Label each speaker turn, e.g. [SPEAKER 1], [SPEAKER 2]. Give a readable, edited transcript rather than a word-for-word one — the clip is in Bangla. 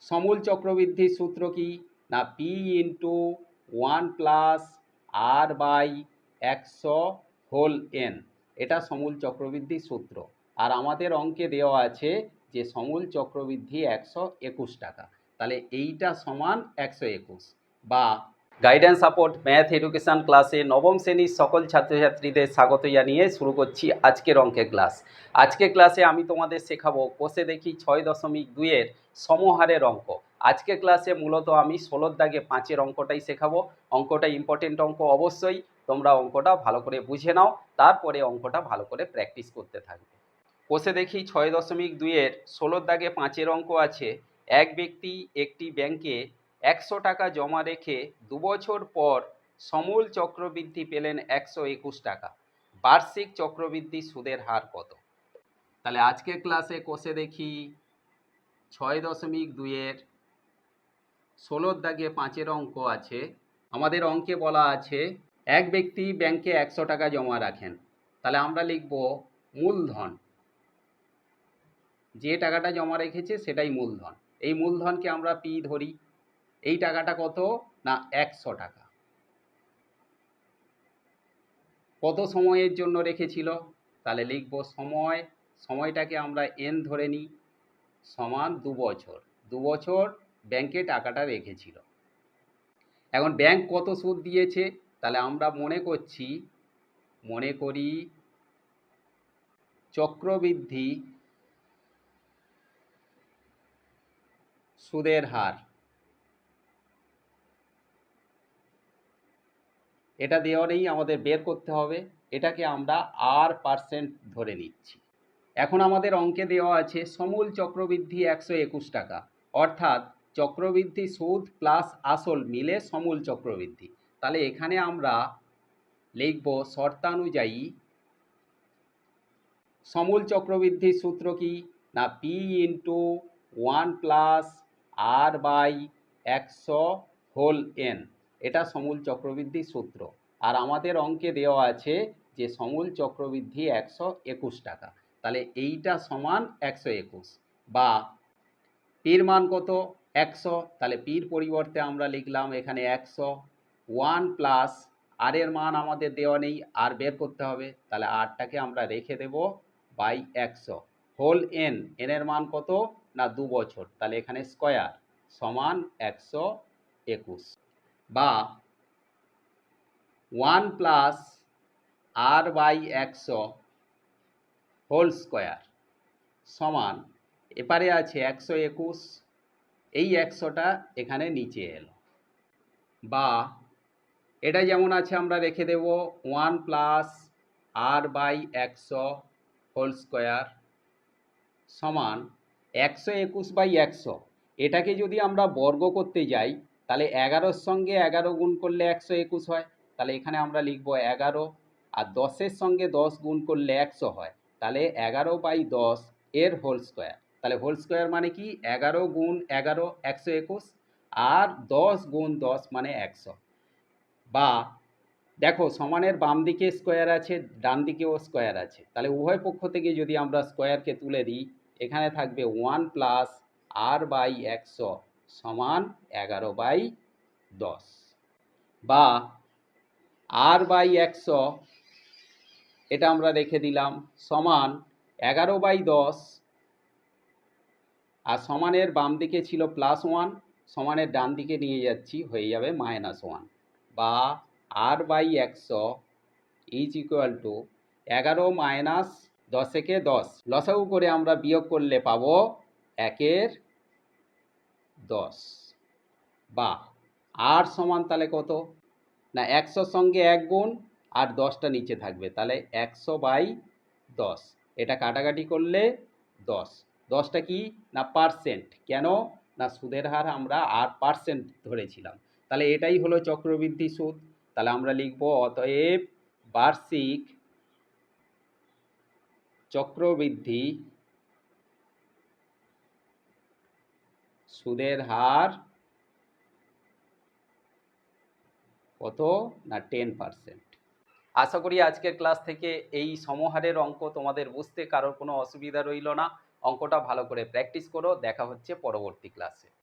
[SPEAKER 1] সমূল চক্রবৃদ্ধির সূত্র কি? না P into 1 plus R by 100 whole n, এটা সমূল চক্রবৃদ্ধির সূত্র। আর আমাদের অঙ্কে দেওয়া আছে যে সমূল চক্রবৃদ্ধি 121 টাকা, তাহলে এইটা সমান 121। বা গাইডেন্স সাপোর্ট ম্যাথ এডুকেশন ক্লাসে নবম শ্রেণীর সকল ছাত্রছাত্রীদের স্বাগত জানিয়ে শুরু করছি আজকের অঙ্কের ক্লাস। আজকের ক্লাসে আমি তোমাদের শেখাবো কোষে দেখি 6.2-এর সমহারের অঙ্ক। আজকের ক্লাসে মূলত আমি 16 দাগে 5-এর অঙ্কটাই শেখাবো। অঙ্কটা ইম্পর্টেন্ট অঙ্ক, অবশ্যই তোমরা অঙ্কটা ভালো করে বুঝে নাও, তারপরে অঙ্কটা ভালো করে প্র্যাকটিস করতে থাকবে। কোষে দেখি 6.2-এর 16 দাগে 5-এর অঙ্ক আছে। এক ব্যক্তি একটি ব্যাংকে 100 টাকা জমা রেখে 2 বছর পর সমূল চক্রবৃদ্ধি পেলেন 121 টাকা। বার্ষিক চক্রবৃদ্ধি সুদের হার কত? তাহলে আজকের ক্লাসে কোষে দেখি 6.2-এর 16 দাগে 5-এর অঙ্ক আছে। আমাদের অঙ্কে বলা আছে এক ব্যক্তি ব্যাংকে 100 টাকা জমা রাখেন। তাহলে আমরা লিখব মূলধন, যে টাকাটা জমা রেখেছে সেটাই মূলধন। এই মূলধনকে আমরা পি ধরি। এই টাকাটা কত? না 100 টাকা। কত সময়ের জন্য রেখেছিল? তাহলে লিখব সময়টাকে আমরা এন ধরে নিই, সমান 2 বছর। 2 বছর ব্যাংকে টাকাটা রেখেছিল। এখন ব্যাংক কত সুদ দিয়েছে? তাহলে আমরা মনে করি চক্রবৃদ্ধি সুদের হার, এটা দেওয়া নেই, আমাদের বের করতে হবে। এটাকে আমরা R% ধরে নিচ্ছি। এখন আমাদের অঙ্কে দেওয়া আছে সমূল চক্রবৃদ্ধি 121 টাকা, অর্থাৎ চক্রবৃদ্ধি সুদ প্লাস আসল মিলে সমূল চক্রবৃদ্ধি। তাহলে এখানে আমরা লিখব শর্তানুযায়ী সমূল চক্রবৃদ্ধির সূত্র কি? না P into 1 plus R by 100 whole n, এটা সমূল চক্রবৃদ্ধির সূত্র। আর আমাদের অঙ্কে দেওয়া আছে যে সমূল চক্রবৃদ্ধি 121 টাকা, তাহলে এইটা সমান 121। বা পির মান কত? 100, তাহলে পির পরিবর্তে আমরা লিখলাম এখানে 100। 1 প্লাস আর এর মান আমাদের দেওয়া নেই, আর বের করতে হবে, তাহলে আরটাকে আমরা রেখে দেব বাই 100 হোল এন। এর মান কত? না 2 বছর, তাহলে এখানে স্কয়ার সমান 121। বা 1 plus R by 100 whole square সমান, এপারে আছে 121, এই 100টা এখানে নিচে এলো। বা এটা যেমন আছে আমরা রেখে দেব 1 plus R by 100 whole square সমান 121/100। এটাকে যদি আমরা বর্গ করতে যাই তাহলে 11-র সঙ্গে 11 গুণ করলে 121 হয়, তাহলে এখানে আমরা লিখব 11। আর 10-এর সঙ্গে 10 গুণ করলে 100 হয়, তাহলে 11/10 এর হোল স্কয়ার। তাহলে হোল স্কয়ার মানে কি? 11 গুণ 11 121, আর 10 গুণ 10 মানে 100। বা দেখো সমানের বাম দিকে স্কোয়ার আছে, ডান দিকেও স্কোয়ার আছে, তাহলে উভয় পক্ষ থেকে যদি আমরা স্কোয়ারকে তুলে দিই, এখানে থাকবে 1 প্লাস আর বাই 100 সমান 11/10। বা আর বাই 100 এটা আমরা রেখে দিলাম সমান 11/10, আর সমানের বাম দিকে ছিল +1, সমানের ডান দিকে নিয়ে যাচ্ছি, হয়ে যাবে -1। বা R by 100 is equal to 11 minus 10 একে 10, লসাগু করে আমরা বিয়োগ করলে পাবো 1/10। বা আর সমান তাহলে কত? না 100-র সঙ্গে 1 গুণ আর 10টা নিচে থাকবে, তাহলে 100/10। এটা কাটাকাটি করলে 10। 10টা কি? না পার্সেন্ট। কেন? না সুদের হার আমরা R% ধরেছিলাম, তাহলে এটাই হলো চক্রবৃদ্ধি সুদ। তাহলে আমরা লিখব অতএব বার্ষিক চক্রবৃদ্ধি সুদের হার কত? না 10%। আশা করি আজকের ক্লাস থেকে এই সমহারের অঙ্ক তোমাদের বুঝতে কারোর কোনো অসুবিধা রইল না। অঙ্কটা ভালো করে প্র্যাকটিস করো। দেখা হচ্ছে পরবর্তী ক্লাসে।